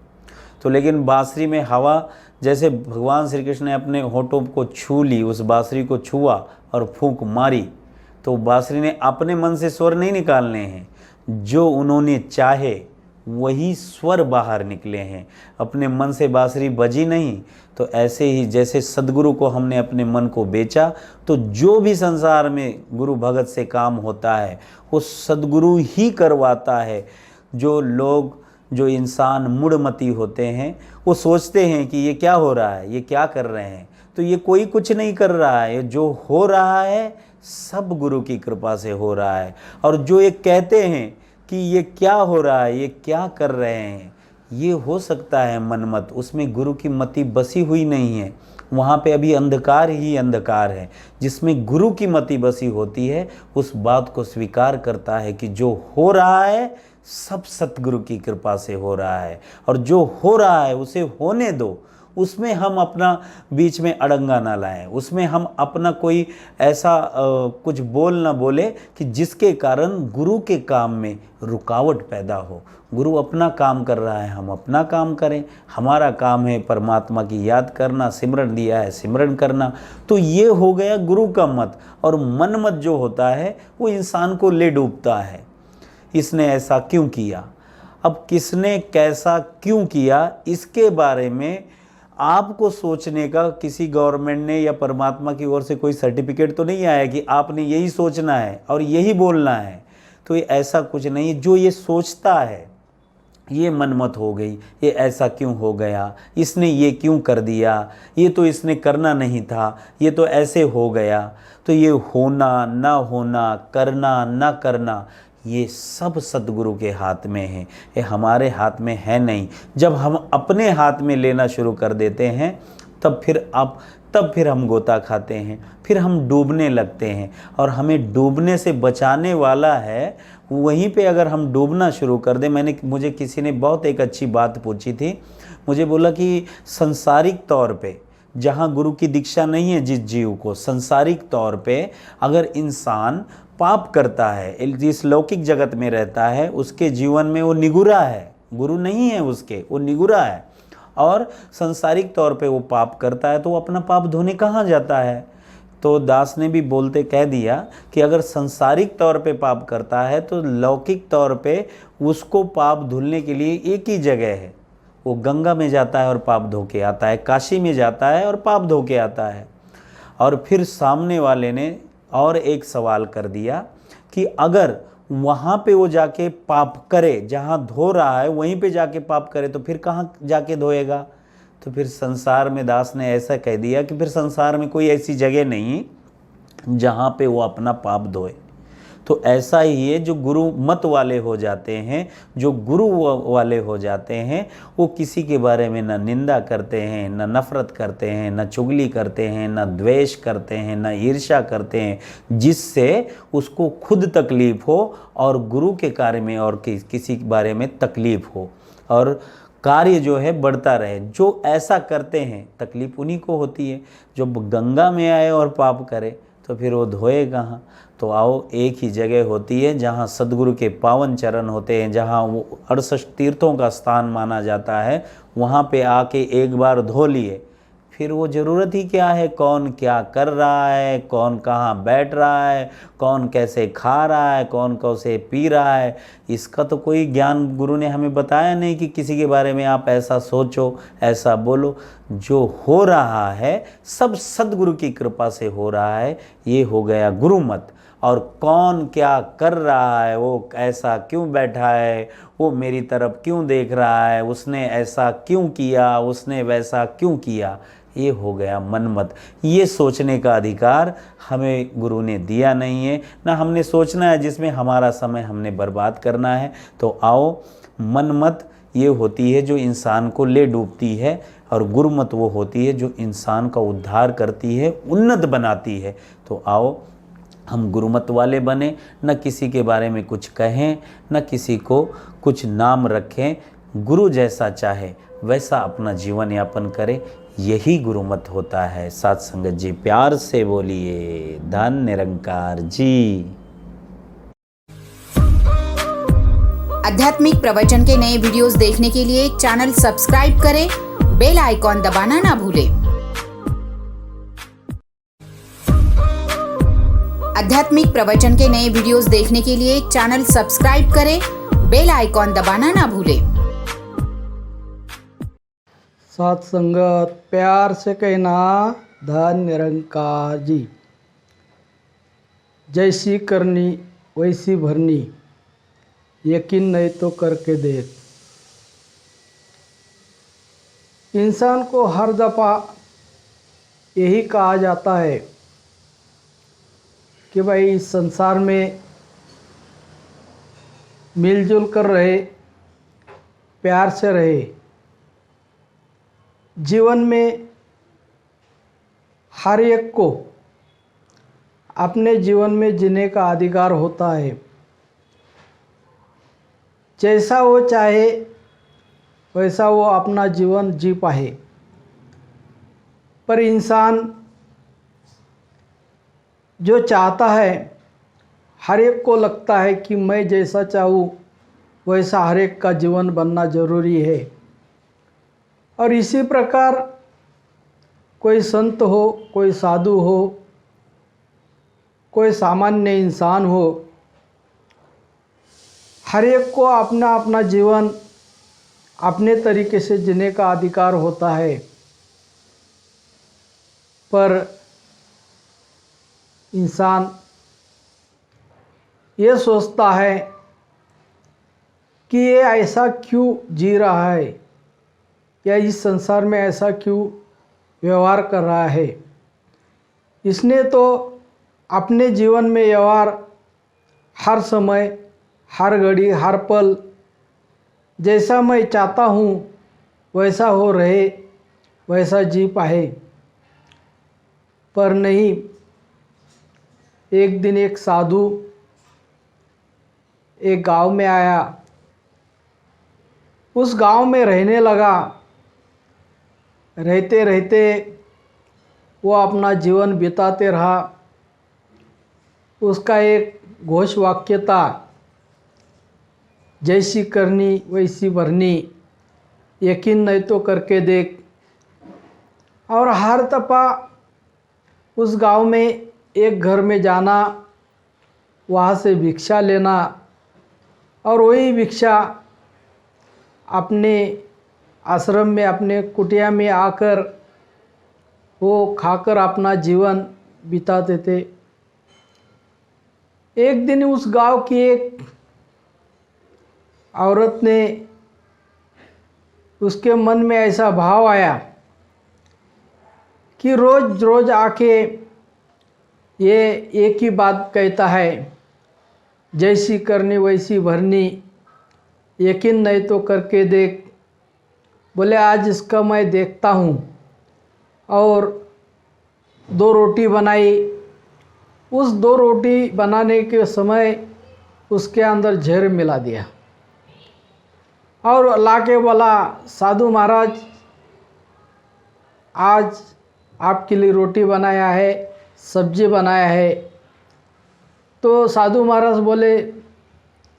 तो लेकिन बांसुरी में हवा जैसे भगवान श्री कृष्ण ने अपने होठों को छू ली, उस बांसुरी को छुआ और फूंक मारी, तो बांसुरी ने अपने मन से स्वर नहीं निकालने हैं। जो उन्होंने चाहे वही स्वर बाहर निकले हैं। अपने मन से बांसुरी बजी नहीं। तो ऐसे ही जैसे सद्गुरु को हमने अपने मन को बेचा, तो जो भी संसार में गुरु भगत से काम होता है वो सद्गुरु ही करवाता है। जो इंसान मूढ़मती होते हैं वो सोचते हैं कि ये क्या हो रहा है, ये क्या कर रहे हैं। तो ये कोई कुछ नहीं कर रहा है। जो हो रहा है सब गुरु की कृपा से हो रहा है। और जो ये कहते हैं कि ये क्या हो रहा है, ये क्या कर रहे हैं, ये हो सकता है मनमत, उसमें गुरु की मति बसी हुई नहीं है, वहाँ पे अभी अंधकार ही अंधकार है। जिसमें गुरु की मति बसी होती है उस बात को स्वीकार करता है कि जो हो रहा है सब सतगुरु की कृपा से हो रहा है, और जो हो रहा है उसे होने दो, उसमें हम अपना बीच में अड़ंगा ना लाएं, उसमें हम अपना कोई ऐसा कुछ बोल ना बोले कि जिसके कारण गुरु के काम में रुकावट पैदा हो। गुरु अपना काम कर रहा है, हम अपना काम करें। हमारा काम है परमात्मा की याद करना, सिमरन दिया है सिमरन करना। तो ये हो गया गुरु का मत। और मन मत जो होता है वो इंसान को ले डूबता है। इसने ऐसा क्यों किया, अब किसने कैसा क्यों किया, इसके बारे में आपको सोचने का किसी गवर्नमेंट ने या परमात्मा की ओर से कोई सर्टिफिकेट तो नहीं आया कि आपने यही सोचना है और यही बोलना है। तो ये ऐसा कुछ नहीं है। जो ये सोचता है ये मनमत हो गई, ये ऐसा क्यों हो गया, इसने ये क्यों कर दिया, ये तो इसने करना नहीं था, ये तो ऐसे हो गया। तो ये होना ना होना, करना ना करना, ये सब सद्गुरु के हाथ में है, ये हमारे हाथ में है नहीं। जब हम अपने हाथ में लेना शुरू कर देते हैं तब फिर हम गोता खाते हैं, फिर हम डूबने लगते हैं। और हमें डूबने से बचाने वाला है वहीं पे अगर हम डूबना शुरू कर दें। मुझे किसी ने बहुत एक अच्छी बात पूछी थी, मुझे बोला कि संसारिक तौर पे जहाँ गुरु की दीक्षा नहीं है जिस जीव को, संसारिक तौर पे अगर इंसान पाप करता है, जिस लौकिक जगत में रहता है, उसके जीवन में वो निगुरा है, गुरु नहीं है उसके, वो निगुरा है। और संसारिक तौर पे वो पाप करता है तो वो अपना पाप धोने कहाँ जाता है। तो दास ने भी बोलते कह दिया कि अगर संसारिक तौर पे पाप करता है तो लौकिक तौर पे उसको पाप धुलने के लिए एक ही जगह है, वो गंगा में जाता है और पाप धो के आता है, काशी में जाता है और पाप धो के आता है। और फिर सामने वाले ने और एक सवाल कर दिया कि अगर वहाँ पे वो जाके पाप करे, जहाँ धो रहा है वहीं पे जाके पाप करे तो फिर कहाँ जाके धोएगा। तो फिर संसार में दास ने ऐसा कह दिया कि फिर संसार में कोई ऐसी जगह नहीं जहाँ पे वो अपना पाप धोए। तो ऐसा ही है, जो गुरु मत वाले हो जाते हैं, जो गुरु वाले हो जाते हैं, वो किसी के बारे में ना निंदा करते हैं, ना नफ़रत करते हैं, ना चुगली करते हैं, ना द्वेष करते हैं, ना ईर्ष्या करते हैं, जिससे उसको खुद तकलीफ़ हो और गुरु के कार्य में और किसी के बारे में तकलीफ़ हो और कार्य जो है बढ़ता रहे। जो ऐसा करते हैं तकलीफ़ उन्हीं को होती है। जो गंगा में आए और पाप करे तो फिर वो धोए कहाँ। तो आओ, एक ही जगह होती है जहाँ सद्गुरु के पावन चरण होते हैं, जहाँ वो 68 तीर्थों का स्थान माना जाता है, वहाँ पे आके एक बार धो लिए, फिर वो ज़रूरत ही क्या है, कौन क्या कर रहा है, कौन कहाँ बैठ रहा है, कौन कैसे खा रहा है, कौन कैसे पी रहा है, इसका तो कोई ज्ञान गुरु ने हमें बताया नहीं कि किसी के बारे में आप ऐसा सोचो, ऐसा बोलो। जो हो रहा है सब सद्गुरु की कृपा से हो रहा है, ये हो गया गुरु मत। और कौन क्या कर रहा है, वो ऐसा क्यों बैठा है, वो मेरी तरफ क्यों देख रहा है, उसने ऐसा क्यों किया, उसने वैसा क्यों किया, ये हो गया मनमत। ये सोचने का अधिकार हमें गुरु ने दिया नहीं है, ना हमने सोचना है जिसमें हमारा समय हमने बर्बाद करना है। तो आओ, मनमत ये होती है जो इंसान को ले डूबती है, और गुरुमत वो होती है जो इंसान का उद्धार करती है, उन्नत बनाती है। तो आओ हम गुरुमत वाले बने, न किसी के बारे में कुछ कहें, न किसी को कुछ नाम रखें। गुरु जैसा चाहे वैसा अपना जीवन यापन करें, यही गुरुमत होता है। साथ संगत जी प्यार से बोलिए धन निरंकार जी। आध्यात्मिक प्रवचन के नए वीडियोस देखने के लिए चैनल सब्सक्राइब करें, बेल आइकॉन दबाना ना भूलें। आध्यात्मिक प्रवचन के नए वीडियोस देखने के लिए चैनल सब्सक्राइब करें, बेल आइकॉन दबाना ना भूलें। साथ संगत प्यार से कहना धन निरंकार जी। जैसी करनी वैसी भरनी, यकीन नहीं तो करके देख। इंसान को हर दफ़ा यही कहा जाता है कि भाई इस संसार में मिलजुल कर रहे, प्यार से रहे। जीवन में हर एक को अपने जीवन में जीने का अधिकार होता है। जैसा वो चाहे वैसा वो अपना जीवन जी पाए। पर इंसान जो चाहता है, हर एक को लगता है कि मैं जैसा चाहूँ वैसा हर एक का जीवन बनना जरूरी है। और इसी प्रकार कोई संत हो, कोई साधु हो, कोई सामान्य इंसान हो, हर एक को अपना अपना जीवन अपने तरीके से जीने का अधिकार होता है। पर इंसान ये सोचता है कि ये ऐसा क्यों जी रहा है, या इस संसार में ऐसा क्यों व्यवहार कर रहा है। इसने तो अपने जीवन में व्यवहार हर समय, हर घड़ी, हर पल जैसा मैं चाहता हूँ वैसा हो रहे, वैसा जी पाए। पर नहीं, एक दिन एक साधु एक गांव में आया, उस गांव में रहने लगा। रहते रहते वो अपना जीवन बिताते रहा। उसका एक घोष वाक्य था, जैसी करनी वैसी भरनी, यकीन नहीं तो करके देख। और हर दफ़ा उस गांव में एक घर में जाना, वहाँ से भिक्षा लेना और वही भिक्षा अपने आश्रम में, अपने कुटिया में आकर वो खाकर अपना जीवन बिताते थे। एक दिन उस गांव की एक औरत ने, उसके मन में ऐसा भाव आया कि रोज रोज आके ये एक ही बात कहता है, जैसी करनी वैसी भरनी, यकीन नहीं तो करके देख। बोले आज इसका मैं देखता हूँ। और 2 रोटी बनाई। उस 2 रोटी बनाने के समय उसके अंदर जहर मिला दिया और लाके बोला, साधु महाराज आज आपके लिए रोटी बनाया है, सब्जी बनाया है। तो साधु महाराज बोले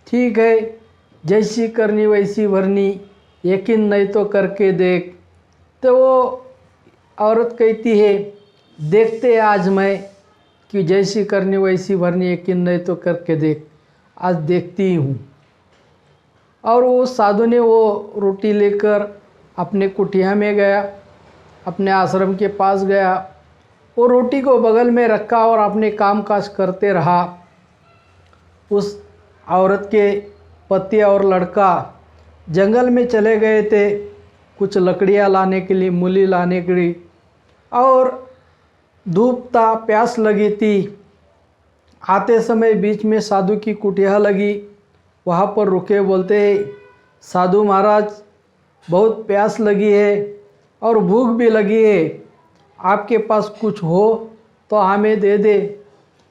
ठीक है, जैसी करनी वैसी भरनी, यकीन नहीं तो करके देख। तो वो औरत कहती है, देखते आज मैं कि जैसी करनी वैसी भरनी, यकीन नहीं तो करके देख। आज देखती ही हूँ। और वो साधु ने वो रोटी लेकर अपने कुटिया में गया, अपने आश्रम के पास गया। वो रोटी को बगल में रखा और अपने काम काज करते रहा। उस औरत के पति और लड़का जंगल में चले गए थे कुछ लकड़ियाँ लाने के लिए, मूली लाने के लिए। और धूप था, प्यास लगी थी। आते समय बीच में साधु की कुटिया लगी, वहाँ पर रुके। बोलते साधु महाराज बहुत प्यास लगी है और भूख भी लगी है, आपके पास कुछ हो तो हमें दे दे।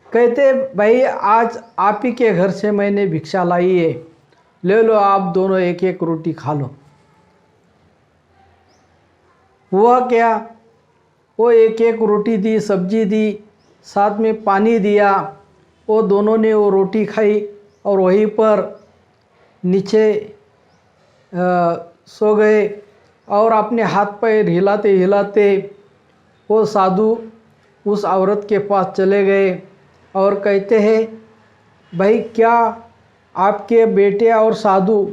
कहते भाई आज आप ही के घर से मैंने भिक्षा लाई है, ले लो आप दोनों एक एक रोटी खा लो। हुआ क्या, वो एक एक रोटी दी, सब्जी दी, साथ में पानी दिया। वो दोनों ने वो रोटी खाई और वहीं पर नीचे सो गए। और अपने हाथ पैर हिलाते हिलाते वो साधु उस औरत के पास चले गए और कहते हैं, भाई क्या आपके बेटे और साधु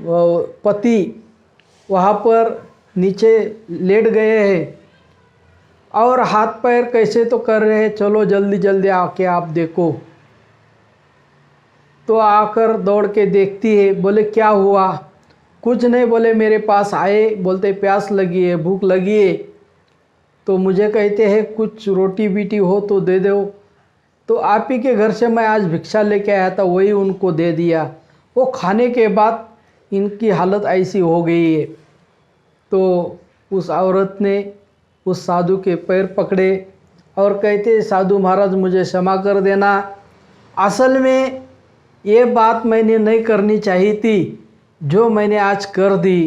पति वहाँ पर नीचे लेट गए हैं और हाथ पैर कैसे तो कर रहे हैं, चलो जल्दी जल्दी आके आप देखो। तो आकर दौड़ के देखती है। बोले क्या हुआ? कुछ नहीं। बोले मेरे पास आए, बोलते प्यास लगी है, भूख लगी है। तो मुझे कहते हैं कुछ रोटी बीटी हो तो दे दो। तो आप ही के घर से मैं आज भिक्षा लेके आया था, वही उनको दे दिया। वो खाने के बाद इनकी हालत ऐसी हो गई है। तो उस औरत ने उस साधु के पैर पकड़े और कहते, साधु महाराज मुझे क्षमा कर देना, असल में ये बात मैंने नहीं करनी चाहिए थी, जो मैंने आज कर दी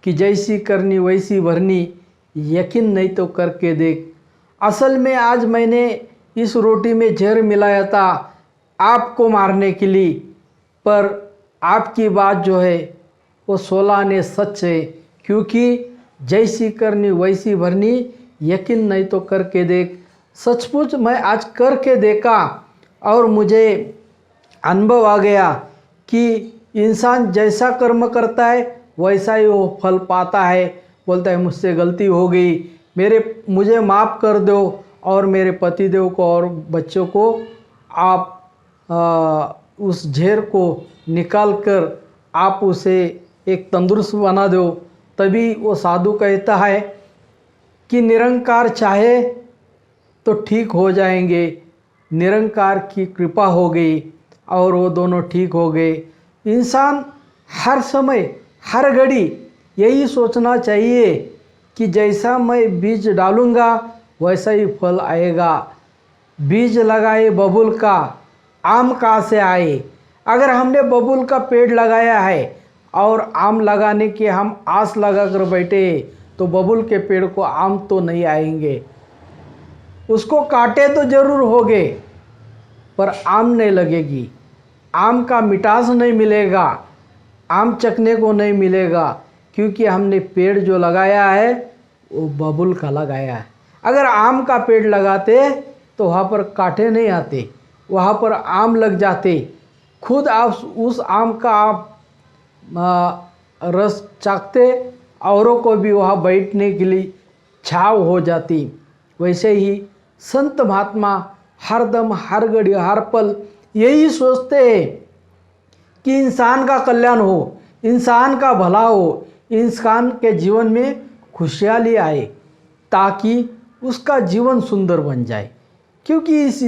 कि जैसी करनी वैसी भरनी, यकीन नहीं तो करके देख। असल में आज मैंने इस रोटी में जहर मिलाया था आपको मारने के लिए, पर आपकी बात जो है वो 16 आने सच है, क्योंकि जैसी करनी वैसी भरनी, यकीन नहीं तो करके देख। सचमुच मैं आज करके देखा और मुझे अनुभव आ गया कि इंसान जैसा कर्म करता है वैसा ही वो फल पाता है। बोलता है मुझसे गलती हो गई, मुझे माफ़ कर दो और मेरे पतिदेव को और बच्चों को आप उस झेर को निकाल कर आप उसे एक तंदुरुस्त बना दो। तभी वो साधु कहता है कि निरंकार चाहे तो ठीक हो जाएंगे। निरंकार की कृपा हो गई और वो दोनों ठीक हो गए। इंसान हर समय हर घड़ी यही सोचना चाहिए कि जैसा मैं बीज डालूँगा वैसा ही फल आएगा। बीज लगाए बबूल का, आम कहाँ से आए? अगर हमने बबूल का पेड़ लगाया है और आम लगाने की हम आस लगा कर बैठे तो बबूल के पेड़ को आम तो नहीं आएंगे। उसको काटे तो ज़रूर होगे पर आम नहीं लगेगी, आम का मिठास नहीं मिलेगा, आम चखने को नहीं मिलेगा, क्योंकि हमने पेड़ जो लगाया है वो बबूल का लगाया है। अगर आम का पेड़ लगाते तो वहाँ पर कांटे नहीं आते, वहाँ पर आम लग जाते। खुद आप उस आम का आप रस चाखते, औरों को भी वहाँ बैठने के लिए छाव हो जाती। वैसे ही संत महात्मा हरदम हर घड़ी हर पल यही सोचते हैं कि इंसान का कल्याण हो, इंसान का भला हो, इंसान के जीवन में खुशहाली आए, ताकि उसका जीवन सुंदर बन जाए। क्योंकि इस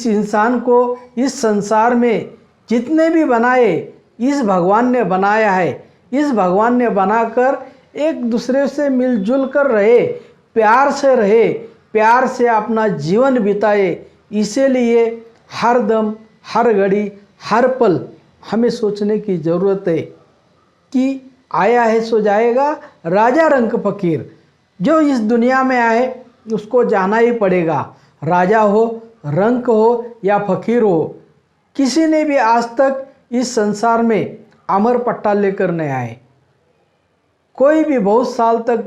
इंसान को इस संसार में जितने भी बनाए इस भगवान ने बनाया है। इस भगवान ने बनाकर एक दूसरे से मिलजुल कर रहे, प्यार से रहे, प्यार से अपना जीवन बिताए। इसीलिए हर दम हर घड़ी हर पल हमें सोचने की ज़रूरत है कि आया है सो जाएगा, राजा रंक फकीर। जो इस दुनिया में आए उसको जाना ही पड़ेगा, राजा हो, रंक हो या फकीर हो। किसी ने भी आज तक इस संसार में अमर पट्टा लेकर नहीं आए। कोई भी बहुत साल तक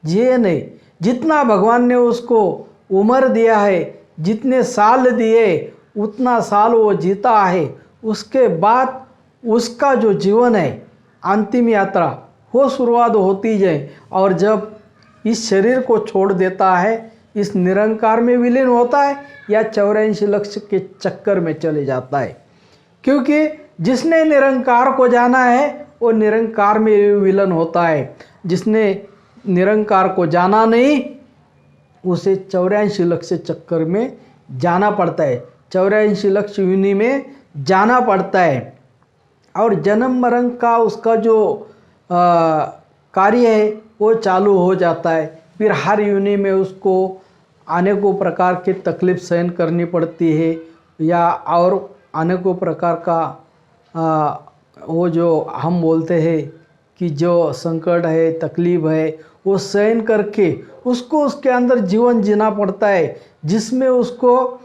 जिए नहीं। जितना भगवान ने उसको उम्र दिया है, जितने साल दिए उतना साल वो जीता है। उसके बाद उसका जो जीवन है, अंतिम यात्रा, वो शुरुआत होती जाए और जब इस शरीर को छोड़ देता है, इस निरंकार में विलीन होता है या 84 लक्ष्य के चक्कर में चले जाता है। क्योंकि जिसने निरंकार को जाना है वो निरंकार में विलीन होता है। जिसने निरंकार को जाना नहीं उसे 84 लक्ष्य चक्कर में जाना पड़ता है, 84 लक्ष्य योनि में जाना पड़ता है। और जन्म मरण का उसका जो कार्य है वो चालू हो जाता है। फिर हर योनि में उसको अनेकों प्रकार की तकलीफ सहन करनी पड़ती है, या और अनेकों प्रकार का वो जो हम बोलते हैं कि जो संकट है, तकलीफ है, वो सहन करके उसको उसके अंदर जीवन जीना पड़ता है, जिसमें उसको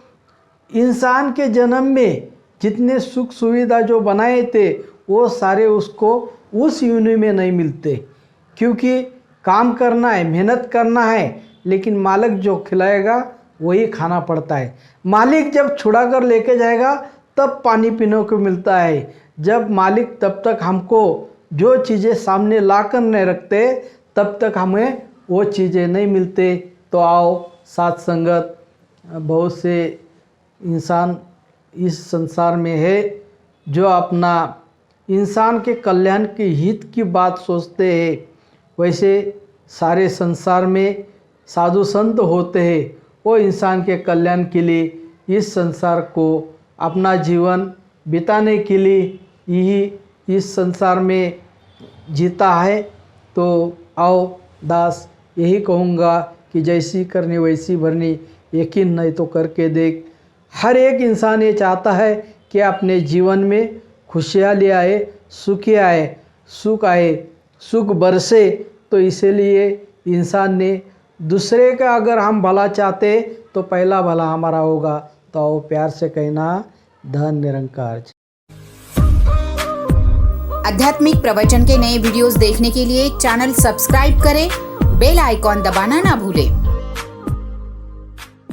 इंसान के जन्म में जितने सुख सुविधा जो बनाए थे वो सारे उसको उस योनि में नहीं मिलते। क्योंकि काम करना है, मेहनत करना है, लेकिन मालिक जो खिलाएगा वही खाना पड़ता है। मालिक जब छुड़ा कर लेके जाएगा तब पानी पीने को मिलता है। जब मालिक तब तक हमको जो चीज़ें सामने ला कर नहीं रखते तब तक हमें वो चीज़ें नहीं मिलते। तो आओ साथ संगत, बहुत से इंसान इस संसार में है जो अपना इंसान के कल्याण के हित की बात सोचते हैं। वैसे सारे संसार में साधु संत होते हैं, वो इंसान के कल्याण के लिए इस संसार को अपना जीवन बिताने के लिए यही इस संसार में जीता है। तो आओ दास, यही कहूँगा कि जैसी करनी वैसी भरनी, यकीन नहीं तो करके देख। हर एक इंसान ये चाहता है कि अपने जीवन में खुशहाली आए, सुख आए, सुख बरसे। तो इसीलिए इंसान ने दूसरे का अगर हम भला चाहते तो पहला भला हमारा होगा। तो आओ प्यार से कहना, धन निरंकार। आध्यात्मिक प्रवचन के नए वीडियोस देखने के लिए चैनल सब्सक्राइब करें, बेल आइकॉन दबाना ना भूलें।